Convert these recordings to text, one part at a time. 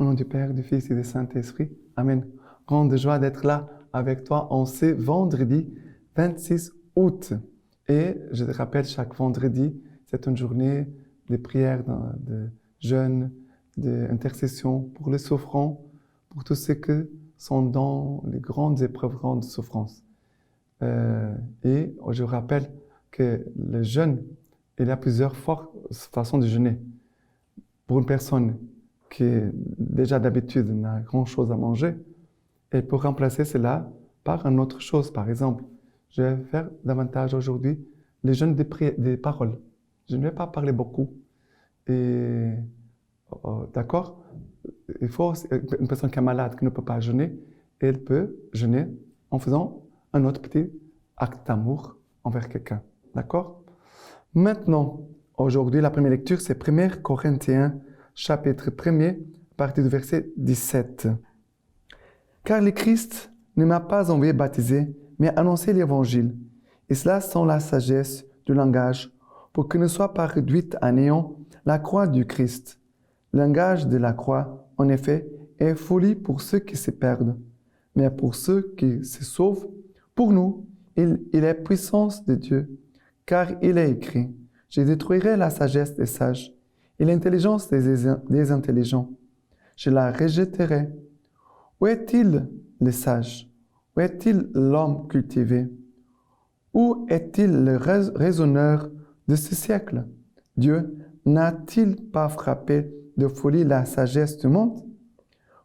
Au nom du Père, du Fils et du Saint-Esprit. Amen. Grande joie d'être là avec toi en ce vendredi 26 août. Et je te rappelle, chaque vendredi, c'est une journée de prière, de jeûne, d'intercession pour les souffrants, pour tous ceux qui sont dans les grandes épreuves, grandes souffrances. Et je rappelle que le jeûne, il y a plusieurs façons de jeûner. Pour une personne qui déjà d'habitude n'a grand-chose à manger, elle peut remplacer cela par une autre chose. Par exemple, je vais faire davantage aujourd'hui les jeûnes des paroles. Je ne vais pas parler beaucoup. Et d'accord? Il faut une personne qui est malade, qui ne peut pas jeûner, elle peut jeûner en faisant un autre petit acte d'amour envers quelqu'un. D'accord? Maintenant, aujourd'hui, la première lecture, c'est 1 Corinthiens, chapitre 1er, partie du verset 17. Car le Christ ne m'a pas envoyé baptiser, mais annoncer l'évangile, et cela sans la sagesse du langage, pour que ne soit pas réduite à néant la croix du Christ. Le langage de la croix, en effet, est folie pour ceux qui se perdent, mais pour ceux qui se sauvent, pour nous, il est puissance de Dieu, car il est écrit, « Je détruirai la sagesse des sages et l'intelligence des intelligents. Je la rejetterai. » Où est-il le sage? Où est-il l'homme cultivé? Où est-il le raisonneur de ce siècle? Dieu n'a-t-il pas frappé de folie la sagesse du monde?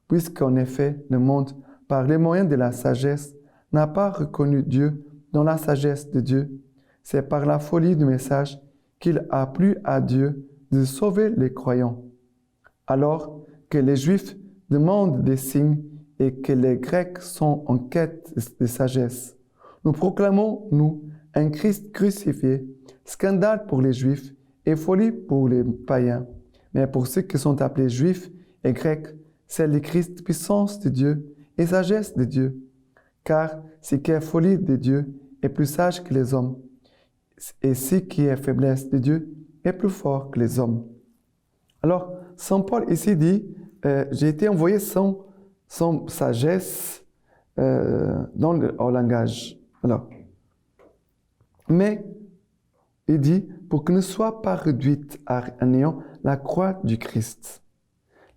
Puisqu'en effet, le monde, par les moyens de la sagesse, n'a pas reconnu Dieu dans la sagesse de Dieu. C'est par la folie du message qu'il a plu à Dieu de sauver les croyants. Alors que les Juifs demandent des signes et que les Grecs sont en quête de sagesse, nous proclamons, nous, un Christ crucifié, scandale pour les Juifs et folie pour les païens. Mais pour ceux qui sont appelés Juifs et Grecs, c'est le Christ puissance de Dieu et sagesse de Dieu. Car ce qui est folie de Dieu est plus sage que les hommes, et ce qui est faiblesse de Dieu est plus fort que les hommes. Alors, Saint Paul ici dit, j'ai été envoyé sans sagesse au langage. Alors, mais il dit, pour que ne soit pas réduite à néant la croix du Christ.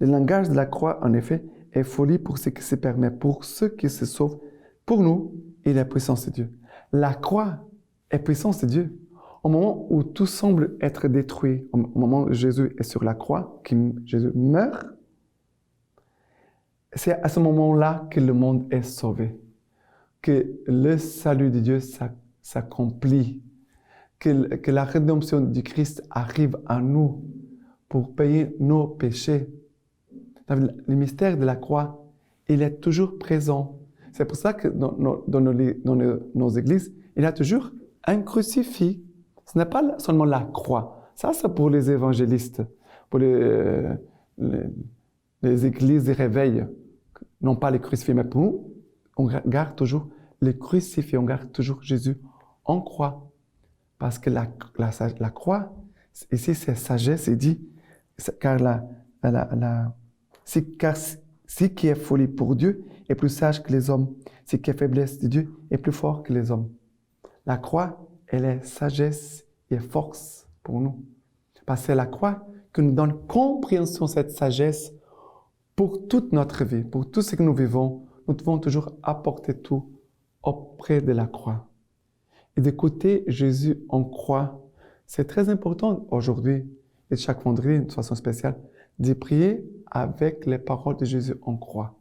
Le langage de la croix, en effet, est folie pour ceux qui se permettent, pour ceux qui se sauvent. Pour nous, il est puissance de Dieu. La croix est puissance de Dieu. Au moment où tout semble être détruit, au moment où Jésus est sur la croix, que Jésus meurt, c'est à ce moment-là que le monde est sauvé, que le salut de Dieu s'accomplit, que la rédemption du Christ arrive à nous pour payer nos péchés. Le mystère de la croix, il est toujours présent. C'est pour ça que dans nos églises, il y a toujours un crucifix. Ce n'est pas seulement la croix. Ça, c'est pour les évangélistes, pour les églises de réveil. Non pas les crucifix, mais pour nous, on garde toujours les crucifix, on garde toujours Jésus en croix. Parce que la croix, ici c'est sagesse, il dit, car ce qui est folie pour Dieu est plus sage que les hommes. Ce qui est faiblesse de Dieu est plus fort que les hommes. La croix, elle est sagesse et force pour nous. Parce que c'est la croix qui nous donne compréhension, cette sagesse, pour toute notre vie, pour tout ce que nous vivons. Nous devons toujours apporter tout auprès de la croix. Et d'écouter Jésus en croix, c'est très important aujourd'hui, et chaque vendredi, de façon spéciale, de prier avec les paroles de Jésus en croix.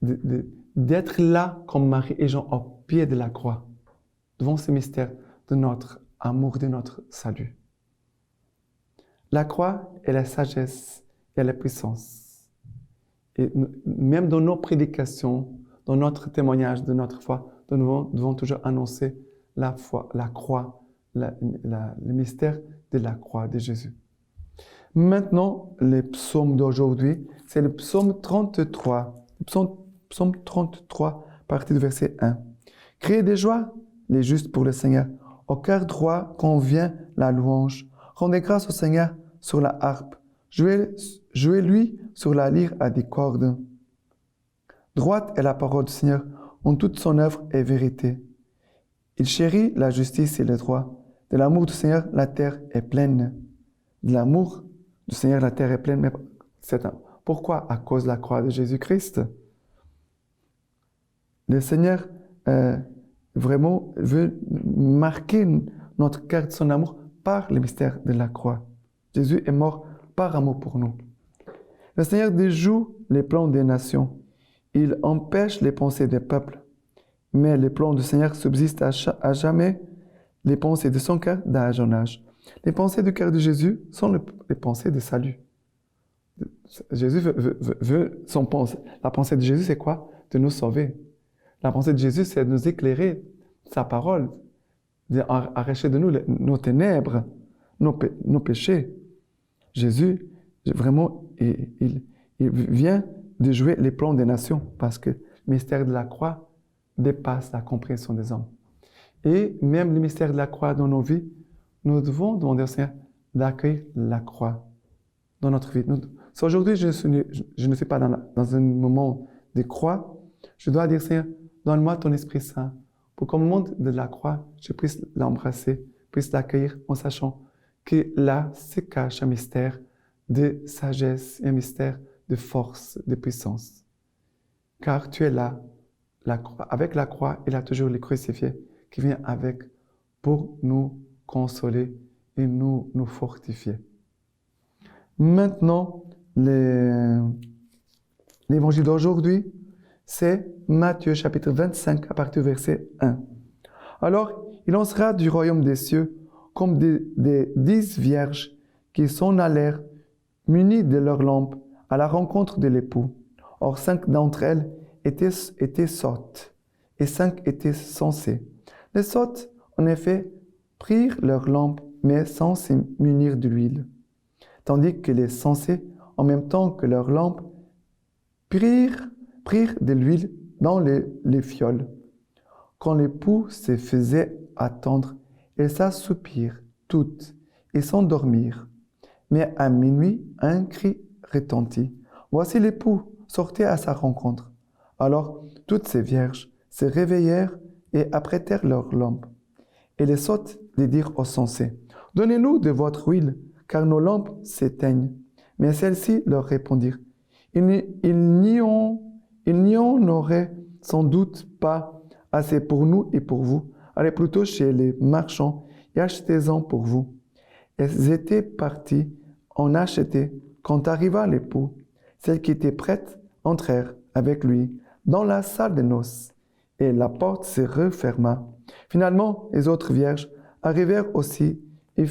D'être là comme Marie et Jean au pied de la croix, devant ce mystère de notre amour, de notre salut. La croix est la sagesse et la puissance. Et même dans nos prédications, dans notre témoignage de notre foi, nous devons toujours annoncer la foi, la croix, le mystère de la croix de Jésus. Maintenant, le psaume d'aujourd'hui, c'est le psaume 33. Le psaume 33, partie du verset 1. Criez des joies, les justes pour le Seigneur. Au cœur droit convient la louange. Rendez grâce au Seigneur sur la harpe. Jouez Jouez-lui sur la lyre à des cordes. Droite est la parole du Seigneur, en toute son œuvre est vérité. Il chérit la justice et le droit. De l'amour du Seigneur, la terre est pleine. De l'amour du Seigneur, la terre est pleine. Mais pourquoi? À cause de la croix de Jésus-Christ. Le Seigneur vraiment veut marquer notre cœur de son amour par le mystère de la croix. Jésus est mort par amour pour nous. Le Seigneur déjoue les plans des nations. Il empêche les pensées des peuples. Mais les plans du Seigneur subsistent à jamais, les pensées de son cœur d'âge en âge. Les pensées du cœur de Jésus sont les pensées de salut. Jésus veut son pensée. La pensée de Jésus, c'est quoi? De nous sauver. La pensée de Jésus, c'est de nous éclairer, sa parole, d'arracher de nous nos ténèbres, nos péchés. Jésus, vraiment, il vient de jouer les plans des nations parce que le mystère de la croix dépasse la compréhension des hommes. Et même le mystère de la croix dans nos vies, nous devons demander au Seigneur d'accueillir la croix dans notre vie. Aujourd'hui, je ne suis pas dans un moment de croix. Je dois dire, Seigneur, donne-moi ton Esprit Saint pour qu'au moment de la croix, je puisse l'embrasser, puisse l'accueillir en sachant que là se cache un mystère de sagesse et un mystère de force, de puissance. Car tu es là, avec la croix, il a toujours le crucifié qui vient avec pour nous consoler et nous fortifier. Maintenant, l'évangile d'aujourd'hui, c'est Matthieu chapitre 25 à partir du verset 1. Alors, il en sera du royaume des cieux comme des 10 vierges qui s'en allèrent munies de leurs lampes à la rencontre de l'époux. Or, 5 d'entre elles étaient sottes et 5 étaient sensées. Les sottes, en effet, prirent leurs lampes, mais sans se munir de l'huile. Tandis que les sensées, en même temps que leurs lampes, prirent de l'huile dans les fioles. Quand l'époux se faisait attendre, elles s'assoupirent toutes et s'endormirent. Mais à minuit, un cri retentit. Voici l'époux, sortez à sa rencontre. Alors toutes ces vierges se réveillèrent et apprêtèrent leurs lampes. Et les sottes les dirent aux sensés, « Donnez-nous de votre huile, car nos lampes s'éteignent. » Mais celles-ci leur répondirent, « Il n'y en aurait sans doute pas assez pour nous et pour vous. Allez plutôt chez les marchands et achetez-en pour vous. » Elles étaient parties en acheter. Quand arriva l'époux, celles qui étaient prêtes entrèrent avec lui dans la salle de noces, et la porte se referma. Finalement, les autres vierges arrivèrent aussi et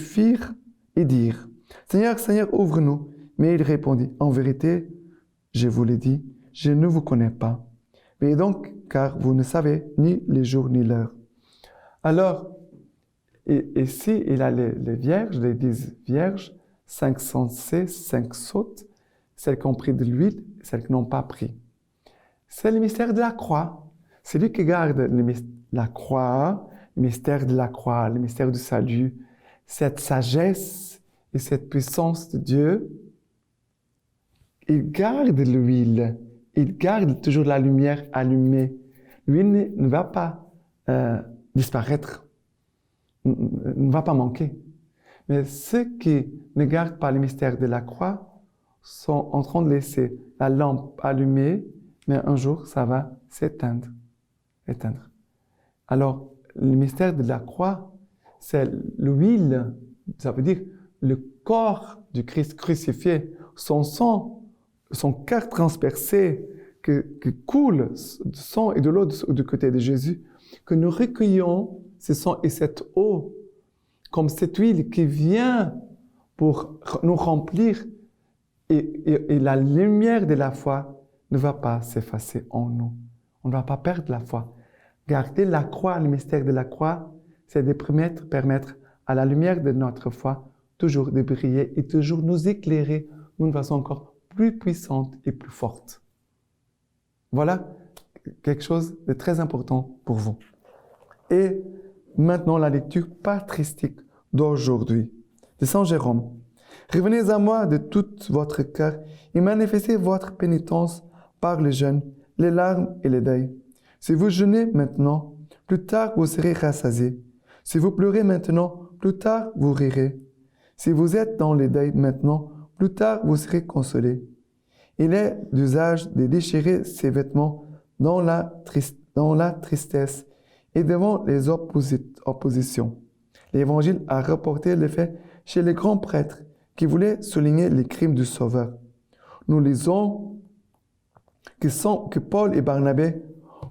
dirent, « Seigneur, Seigneur, ouvre-nous. » Mais il répondit, « En vérité, je vous l'ai dit, je ne vous connais pas. Veillez donc, car vous ne savez ni les jours ni l'heure. » Alors, ici, il a les vierges, les 10 vierges, 5 sensées, 5 sottes, celles qui ont pris de l'huile, celles qui n'ont pas pris. C'est le mystère de la croix. C'est lui qui garde la croix, le mystère de la croix, le mystère du salut, cette sagesse et cette puissance de Dieu. Il garde l'huile, il garde toujours la lumière allumée. L'huile ne va pas disparaître, ne va pas manquer. Mais ceux qui ne gardent pas le mystère de la croix sont en train de laisser la lampe allumée, mais un jour, ça va s'éteindre. Alors, le mystère de la croix, c'est l'huile, ça veut dire le corps du Christ crucifié, son sang, son cœur transpercé, que coule du sang et de l'eau du côté de Jésus, que nous recueillons ce sang et cette eau, comme cette huile qui vient pour nous remplir, et la lumière de la foi ne va pas s'effacer en nous. On ne va pas perdre la foi. Garder la croix, le mystère de la croix, c'est de permettre à la lumière de notre foi toujours de briller et toujours nous éclairer d'une façon encore plus puissante et plus forte. Voilà quelque chose de très important pour vous. Et maintenant, la lecture patristique d'aujourd'hui, de Saint Jérôme. Revenez à moi de tout votre cœur et manifestez votre pénitence par le jeûne, les larmes et les deuils. Si vous jeûnez maintenant, plus tard vous serez rassasiés. Si vous pleurez maintenant, plus tard vous rirez. Si vous êtes dans les deuils maintenant, plus tard vous serez consolés. Il est d'usage de déchirer ses vêtements dans la tristesse et devant les oppositions. L'Évangile a rapporté le fait chez les grands prêtres qui voulaient souligner les crimes du Sauveur. Nous lisons que Paul et Barnabé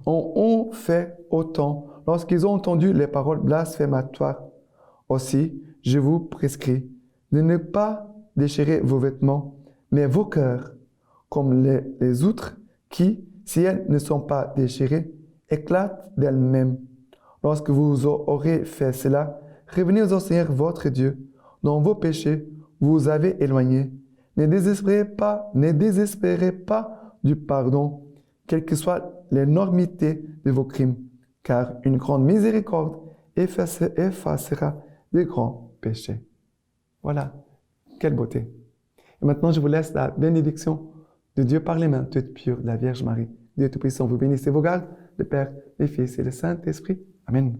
ont fait autant lorsqu'ils ont entendu les paroles blasphématoires. Aussi, je vous prescris de ne pas déchirer vos vêtements, mais vos cœurs, comme les outres qui, si elles ne sont pas déchirées, éclatent d'elles-mêmes. Lorsque vous aurez fait cela, revenez au Seigneur votre Dieu, dont vos péchés vous avez éloignés. Ne désespérez pas du pardon, quelle que soit l'énormité de vos crimes, car une grande miséricorde effacera de grands péchés. Voilà, quelle beauté. Et maintenant, je vous laisse la bénédiction de Dieu par les mains toutes pures de la Vierge Marie. Dieu Tout-Puissant vous bénisse et vous garde, le Père, le Fils et le Saint-Esprit. Amen.